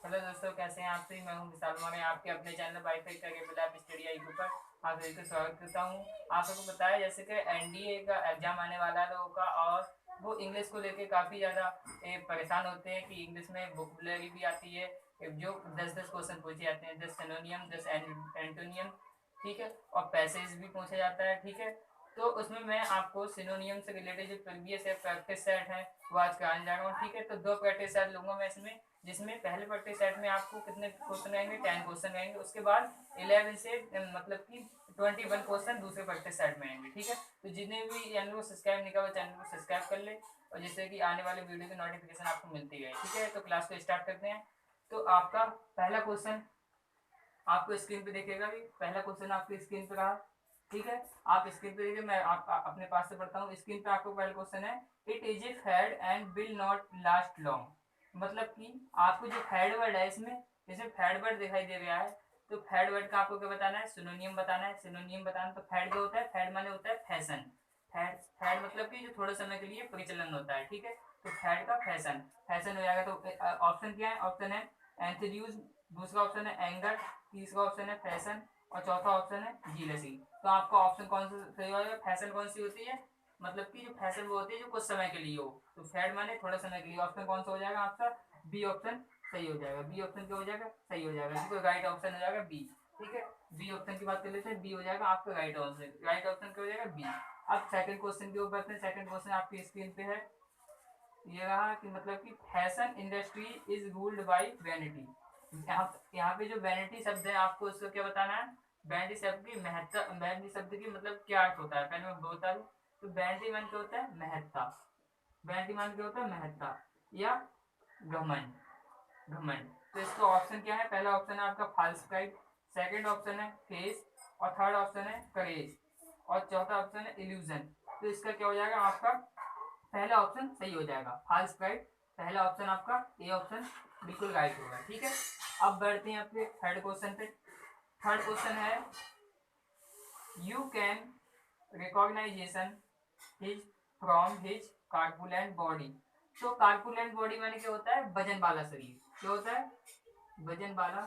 Hello दोस्तों, कैसे हैं आप सभी। मैं हूं विशाल मौर्य, आपके अपने चैनल वाईफाई का केबल स्टडी आई पर आप सभी का स्वागत करता हूं। आप सबको पता है जैसे कि एनडीए का एग्जाम आने वाला है लोगों का, और वो इंग्लिश को लेके काफ़ी ज़्यादा परेशान होते हैं कि इंग्लिश में वोकैबुलरी भी आती है, जो 10-10 क्वेश्चन पूछे जाते हैं, 10 सिनोनियम, 10 एंटोनियम, ठीक है, और पैसेज भी पूछा जाता है, ठीक है। तो उसमें मैं आपको सिनोनियम से रिलेटेड जो प्रीवियस है प्रैक्टिस सेट है वो आज कराने जा रहा हूँ, ठीक है। तो 2 प्रैक्टिस सेट लूंगा मैं इसमें, जिसमें पहले प्रैक्टिस सेट में आपको कितने क्वेश्चन रहेंगे, 10 क्वेश्चन रहेंगे। उसके बाद 11 से मतलब कि 21 क्वेश्चन दूसरे प्रैक्टिस सेट में आएंगे, ठीक है। तो जितने भी चैनल को सब्सक्राइब नहीं करा चैनल को सब्सक्राइब कर ले, और जिससे कि आने वाले वीडियो की नोटिफिकेशन आपको मिलती है, ठीक है। तो क्लास को स्टार्ट करते हैं। तो आपका पहला क्वेश्चन आपको स्क्रीन पे देखेगा भी, पहला क्वेश्चन आपकी स्क्रीन पे रहा, ठीक है। आप स्क्रीन पे देखिए, मैं अपने पास से पढ़ता हूँ। स्क्रीन पे आपको पहला क्वेश्चन है, it is a fad and will not last long. मतलब कि आपको जो फैड वर्ड है इसमें, जैसे फैड वर्ड दिखाई दे रहा है, तो फैड वर्ड का आपको क्या बताना है, सिनोनियम बताना है। सिनोनियम बताना, तो फैड क्या होता है, फैड माने होता है फैशन। फैड फैड मतलब कि जो थोड़े समय के लिए प्रचलन होता है, ठीक है। तो फैड का फैशन, फैशन हो जाएगा। तो ऑप्शन क्या है, ऑप्शन है एंथ्यूज, दूसरा ऑप्शन है एंगर, तीसरा ऑप्शन है फैशन, और चौथा ऑप्शन है जीलसी। तो आपका ऑप्शन कौन सा सही होगा, फैशन कौन सी होती है, मतलब कि जो फैशन वो होती है जो कुछ समय के लिए हो, तो फैड माने थोड़ा समय के लिए। ऑप्शन कौन सा हो जाएगा आपका, बी ऑप्शन सही हो जाएगा। बी ऑप्शन क्या हो जाएगा, सही हो जाएगा, बिल्कुल राइट ऑप्शन हो जाएगा बी, ठीक है। बी ऑप्शन की बात कर लेते हैं, बी हो जाएगा आपका राइट ऑप्शन। राइट ऑप्शन क्या हो जाएगा, बी। अब सेकंड क्वेश्चन के ऊपर बढ़ते हैं। सेकंड क्वेश्चन आपकी स्क्रीन पे है, ये रहा कि मतलब कि fashion industry is ruled by vanity. यहाँ पे जो वैनिटी शब्द है आपको उसको क्या बताना है, वैनिटी शब्द की महत्ता, वैनिटी शब्द की मतलब क्या अर्थ होता है पहले मैं बता दूं। तो वैनिटी मान क्या होता है, महत्ता। वैनिटी मान क्या होता है, महत्ता या घमंड, घमंड। तो इसका ऑप्शन क्या है, पहला ऑप्शन है आपका फॉल्स प्राइड, सेकंड ऑप्शन है फेस, और थर्ड ऑप्शन है करेज, और चौथा ऑप्शन है इल्यूजन। तो इसका क्या हो जाएगा आपका, पहला ऑप्शन सही हो जाएगा, फॉल्स प्राइड। पहला ऑप्शन आपका ए ऑप्शन बिल्कुल राइट होगा, ठीक है। अब बढ़ते हैं अपने थर्ड क्वेश्चन पे। थर्ड क्वेश्चन है, you can recognisation his from his corpulent body. तो कार्पुलेंट बॉडी माने क्या होता है, वजन वाला शरीर। क्या होता है, वजन वाला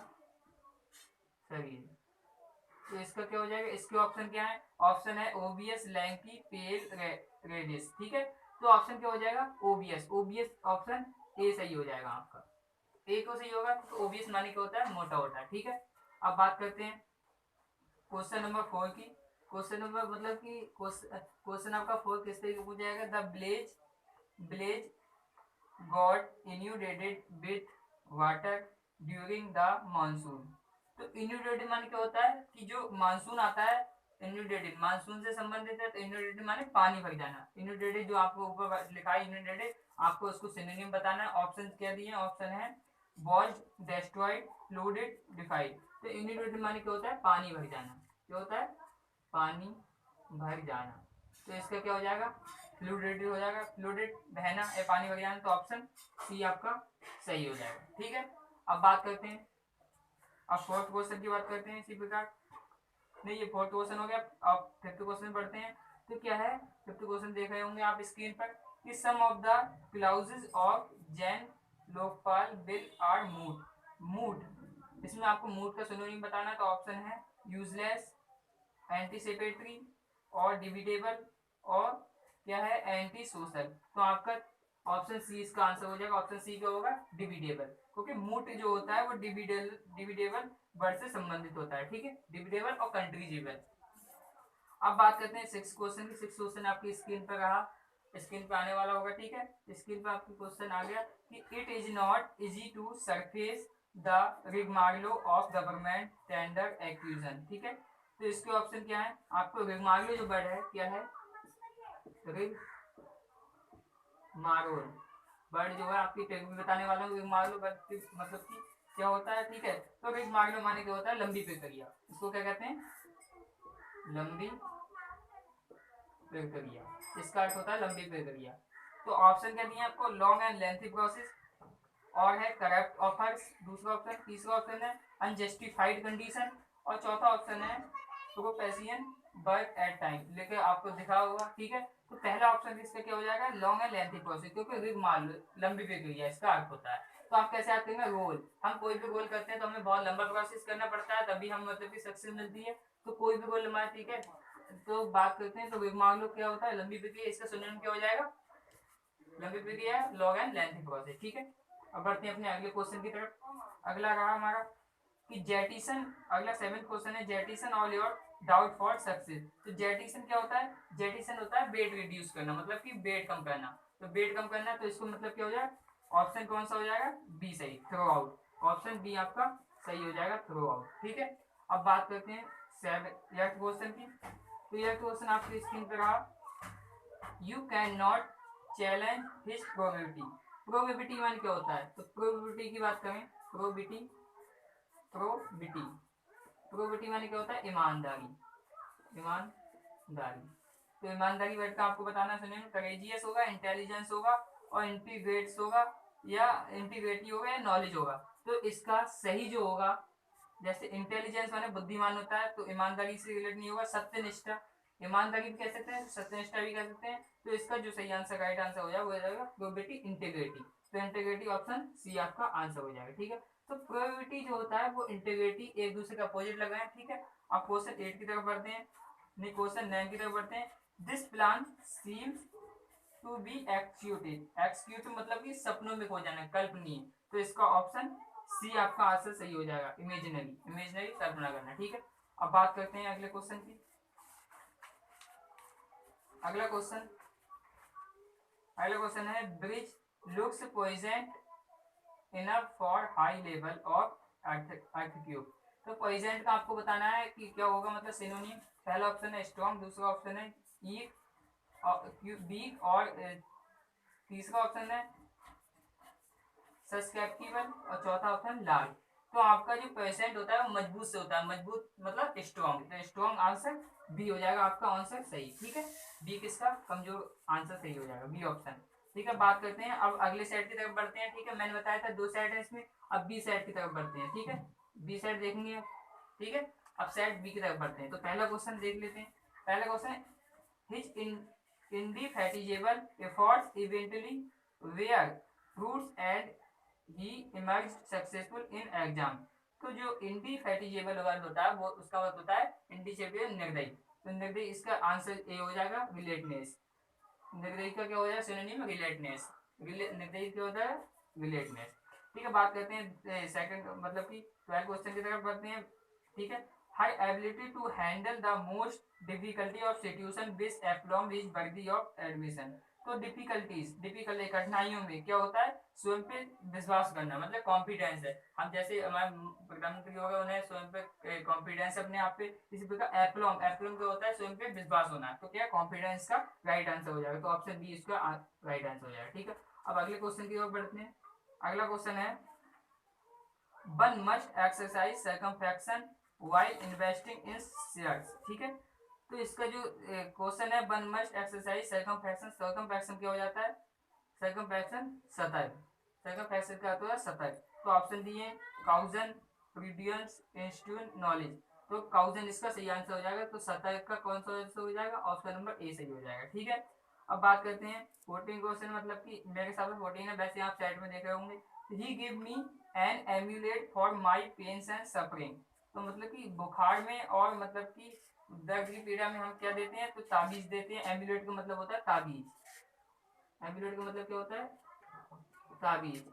शरीर। तो इसका क्या हो जाएगा, इसके ऑप्शन क्या है, ऑप्शन है ओबियस, लैंकी, पेल, रेडिस, ठीक है। तो ऑप्शन क्या हो जाएगा, ओबियस। ओबियस ऑप्शन ए सही हो जाएगा आपका। ए को सही होगा, तो ओबियस माने क्या होता है, मोटा होता है, ठीक है। अब बात करते हैं क्वेश्चन नंबर 4 की। क्वेश्चन नंबर मतलब कि क्वेश्चन आपका 4 किस तरीके पूछा जाएगा, the blaze blaze got inundated with water during the monsoon. तो इन्यूडेटेड माने क्या होता है कि जो मानसून आता है, इन्यूडेटेड मानसून से संबंधित है, तो इन्यूडेटेड माने पानी भर जाना। इन्यूडेटेड जो आपको ऊपर लिखा है इन्यूडेटेड, आपको उसको सिनोनिम बताना है। ऑप्शन क्या दिए, ऑप्शन है वॉज, डेस्ट्रॉयड, फ्लूडेड, डिफाइड। तो इन्यूडेटेड माने क्या होता है, पानी भर जाना। क्या होता है, पानी भर जाना। तो इसका क्या हो जाएगा, फ्लूडेड हो जाएगा, फ्लूडेड बहना या पानी भर जाना। तो ऑप्शन सी आपका सही हो जाएगा, ठीक है। अब बात करते हैं, अब फोर्थ क्वेश्चन की बात करते हैं इसी प्रकार। नहीं, ये फोर्थ क्वेश्चन हो गया। अब फिफ्थ क्वेश्चन पढ़ते हैं। तो क्या है, फिफ्थ क्वेश्चन देख रहे होंगे आप स्क्रीन पर, कि some of the clauses of Jan Lokpal bill are moot. Moot, इसमें आपको मूड का सिनोनिम बताना है। तो ऑप्शन है यूजलेस, एंटीसिपेटरी, और डिविडेबल, और क्या है, एंटी सोशल। तो आपका ऑप्शन सी इसका आंसर हो जाएगा। ऑप्शन सी क्या होगा, डिविडेबल, क्योंकि मूट जो होता है वो डिविडेबल वर्ड से संबंधित होता है, ठीक है, डिविडेबल और कंट्रीजेबल। अब बात करते हैं सिक्स क्वेश्चन की। सिक्स क्वेश्चन आपकी स्क्रीन पर रहा, स्क्रीन पे आने वाला होगा, ठीक है। स्क्रीन पे आपकी क्वेश्चन आ गया कि it is not easy to surface the rigmarole of government tender acquisition, ठीक है। तो इसके ऑप्शन क्या है, आपको रिगमार्लो जो वर्ड है क्या है, रिग मारोल वर्ड जो है आपकी टेक्निक में बताने वाला हूँ। रिगमार्लो वर्ड मतलब कि क्या होता है, ठीक है। तो रिगमार्लो माने क्या होता है, लंबी प्रक्रिया। इसको क्या कहते हैं, लंबी प्रक्रिया। इसका अर्थ होता है लंबी प्रक्रिया। तो ऑप्शन क्या दिए आपको, लॉन्ग एंड लेंथी प्रोसेस, और है करप्ट ऑफर्स, दूसरा ऑप्शन। तीसरा ऑप्शन है अनजस्टिफाइड कंडीशन, और चौथा ऑप्शन है प्रोफेशियन वर्क एट टाइम। लेके आपको दिखा होगा, ठीक है। तो पहला ऑप्शन इसका क्या हो जाएगा, लॉन्ग एंड लेंथी प्रोसेस, क्योंकि रिग मान लो लंबी प्रक्रिया इसका अर्थ होता है। तो आप कैसे याद करेंगे, गोल। हम कोई भी गोल करते हैं तो हमें बहुत लंबा प्रोसेस करना पड़ता है, तभी हम मतलब की सक्सेस मिलती है। तो कोई भी गोल लंबा, ठीक है। तो बात करते हैं, तो मान लो क्या होता है लंबी प्रक्रिया, इसका सिनोनिम क्या हो जाएगा, लंबी प्रक्रिया लॉग एंड लेंथी प्रोसेस, ठीक है। अब बढ़ते हैं अपने अगले क्वेश्चन की तरफ। अगला रहा हमारा कि जेटिसन, अगला 7th क्वेश्चन है, jettison all your doubt for success. तो जेटिसन क्या होता है, जेटिसन होता है वेट रिड्यूस करना, मतलब कि वेट कम करना। तो वेट कम करना, तो इसको मतलब क्या हो जाएगा, ऑप्शन कौन सा हो जाएगा, बी सही, थ्रो आउट। ऑप्शन बी आपका सही हो जाएगा, थ्रो आउट, ठीक है। अब बात करते हैं 7th क्वेश्चन की। तो यह क्वेश्चन आपकी स्क्रीन पर रहा, you can not challenge his probability. Probability मान क्या होता है, तो प्रोबेबिलिटी की बात करें, प्रोबेबिलिटी प्रोबिटी प्रोबिटी माने क्या होता है, ईमानदारी, ईमानदारी। तो ईमानदारी वर्ड का आपको बताना, सुनिए, करेजियस होगा, इंटेलिजेंस होगा, और इंटीग्रेट्स होगा, या इंटीग्रेटी होगा, या नॉलेज होगा। तो इसका सही जो होगा, जैसे इंटेलिजेंस माने बुद्धिमान होता है, तो ईमानदारी से रिलेट नहीं होगा। सत्यनिष्ठा, ईमानदारी भी कह सकते हैं, सत्यनिष्ठा भी कह सकते हैं। तो इसका जो सही आंसर, राइट आंसर हो जाएगा, वो हो जाएगा प्रोबेबिलिटी इंटीग्रिटी। तो इंटीग्रिटी ऑप्शन सी आपका आंसर हो जाएगा, ठीक है। तो प्रोबेबिलिटी जो होता है वो इंटीग्रिटी एक दूसरे का अपोजिट लग रहे हैं, ठीक है। अब क्वेश्चन 8 की तरफ बढ़ते हैं, नहीं क्वेश्चन 9 की तरफ बढ़ते हैं। This plan seems to be executed, execute मतलब कि सपनों में खो जाना, कल्पनीय। तो इसका ऑप्शन सी आपका आंसर सही हो जाएगा, इमेजिनरी, इमेजिनरी कल्पना करना, ठीक है। अब बात करते हैं अगले क्वेश्चन की। अगला क्वेश्चन है, bridge looks poignant enough for high level of earthquake. तो पोइजेंट का आपको बताना है कि क्या होगा, मतलब सिनोनिम। पहला ऑप्शन है स्ट्रॉन्ग, दूसरा ऑप्शन है वीक, और तीसरा ऑप्शन है सस्केप्टिबल, और चौथा ऑप्शन लार्ज। तो आपका जो पेशेंट होता है वो मजबूत से होता है, मजबूत मतलब स्ट्रॉन्ग, तो स्ट्रॉन्ग आंसर बी हो जाएगा आपका आंसर सही, ठीक है। बी किसका, कमजोर आंसर सही हो जाएगा, बी ऑप्शन, ठीक है। बात करते हैं अब अगले सेट की तरफ बढ़ते हैं, ठीक है। मैंने बताया था 2 सेट है इसमें, अब बी सेट की तरफ बढ़ते हैं, ठीक है। बी सेट देखेंगे, ठीक है। अब सेट बी की तरफ बढ़ते हैं, तो पहला क्वेश्चन देख लेते हैं। पहला question, his indefatigable efforts eventually bear fruits and he emerged successful in exam। तो जो इंडिफेटिजेबल वर्ड होता है वो उसका वर्ड होता है इंडिसेबल, निर्दयी। तो निर्दयी इसका आंसर ए हो जाएगा, रिलेटनेस। निर्दयी का क्या हो जाएगा, सिनोनिम रिलेटनेस। निर्दयी क्या होता है, रिलेटनेस, ठीक है। बात करते हैं सेकंड मतलब कि 12 क्वेश्चन की तरफ बढ़ते हैं, ठीक है। Her ability to handle the most difficulty of situation which aplomb is worthy of admission. तो डिफिकल्टी कठिनाइयों में क्या होता है, स्वयं पे विश्वास करना, मतलब कॉन्फिडेंस है। हम जैसे हमारे प्रधानमंत्री हो गए, उन्हें स्वयं पे कॉन्फिडेंस अपने आप पे। इसी प्रकार एप्लॉम क्या होता है, स्वयं पे विश्वास होना। तो क्या कॉन्फिडेंस का राइट आंसर हो जाएगा, तो ऑप्शन बी इसका राइट आंसर हो जाएगा, ठीक है। अब अगले क्वेश्चन की ओर बढ़ते हैं। अगला क्वेश्चन है, one must exercise circumspection while investing in shares, ठीक है। तो इसका जो क्वेश्चन है, one must exercise circumspection, circumspection क्या हो जाता है, सर्कमफेक्शन सतर्क, सर्कमफेक्शन का अर्थ है सतर्क। तो ऑप्शन दिए काउजन, प्रूडियंस, इंस्टीट्यूट, नॉलेज। तो काउजन इसका सही आंसर हो जाएगा, तो सतर्क का कौन सा आंसर हो जाएगा, ऑप्शन नंबर ए सही हो जाएगा, ठीक है। अब बात करते हैं 14 क्वेश्चन, मतलब कि मेरे हिसाब से 14 है, वैसे आप साइड में देख रहे होंगे। He give me an emolument for my pains and suffering. तो मतलब कि बुखार में और मतलब कि दर्द की पीड़ा में हम क्या देते हैं, तो ताबीज देते हैं। एम्यूलेट का मतलब होता है ताबीज, एम्यूलेट का मतलब क्या होता है, ताबीज,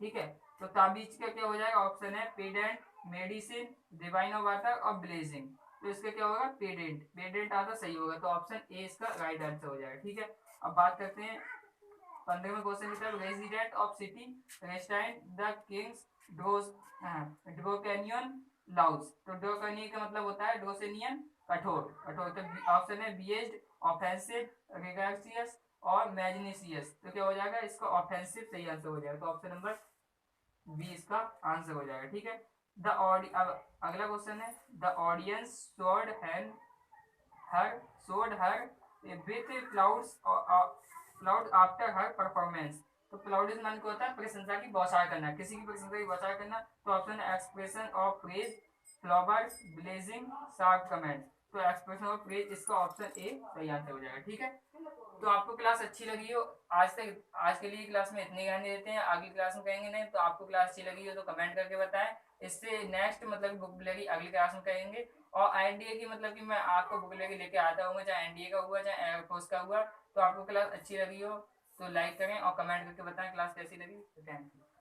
ठीक है। तो ताबीज का क्या हो जाएगा, ऑप्शन है पेडेंट, मेडिसिन, डिवाइन ऑफ वाटर और ब्लेजिंग। तो इसका क्या होगा, पेडेंट, पेडेंट आता सही होगा, तो ऑप्शन ए इसका राइट आंसर हो जाएगा, ठीक है। अब बात करते हैं 15वें क्वेश्चन की तरफ, resident of city restrain the king's draconian laws. तो ड्रोकैनियन का मतलब होता है ड्रोसेनियन, कठोर, कठोर। तो ऑप्शन है बिएस्ड, ऑफेंसिव, रिगार्सियस और मैग्नीशियस। तो क्या हो जाएगा, इसका ऑफेंसिव सही आंसर हो जाएगा, तो ऑप्शन नंबर बी इसका आंसर हो जाएगा, ठीक है। अब अगला क्वेश्चन है, the audience showed her with cloud after her performance। तो प्लाउडिस मान को होता है प्रशंसा की बौछार करना, किसी की प्रशंसा की बौछार करना। तो ऑप्शन है expression of praise, flowers, blazing, sharp comment. तो एक्सप्रेशन ऑफ प्रेज इसका ऑप्शन ए सही आंसर हो जाएगा, ठीक है। तो आपको क्लास अच्छी लगी हो, आज के लिए क्लास में इतनी ध्यान देते हैं, आगे क्लास में कहेंगे नहीं। तो आपको क्लास अच्छी लगी हो तो कमेंट करके बताएं, इससे नेक्स्ट मतलब बुक लेगी अगली क्लास में कहेंगे। और एनडीए की मतलब कि मैं आपको बुक लेके आता हूँ, चाहे एनडीए का हुआ चाहे एयरफोर्स का हुआ। तो आपको क्लास अच्छी लगी हो तो लाइक करें और कमेंट करके बताएं क्लास कैसी लगी। Thank you.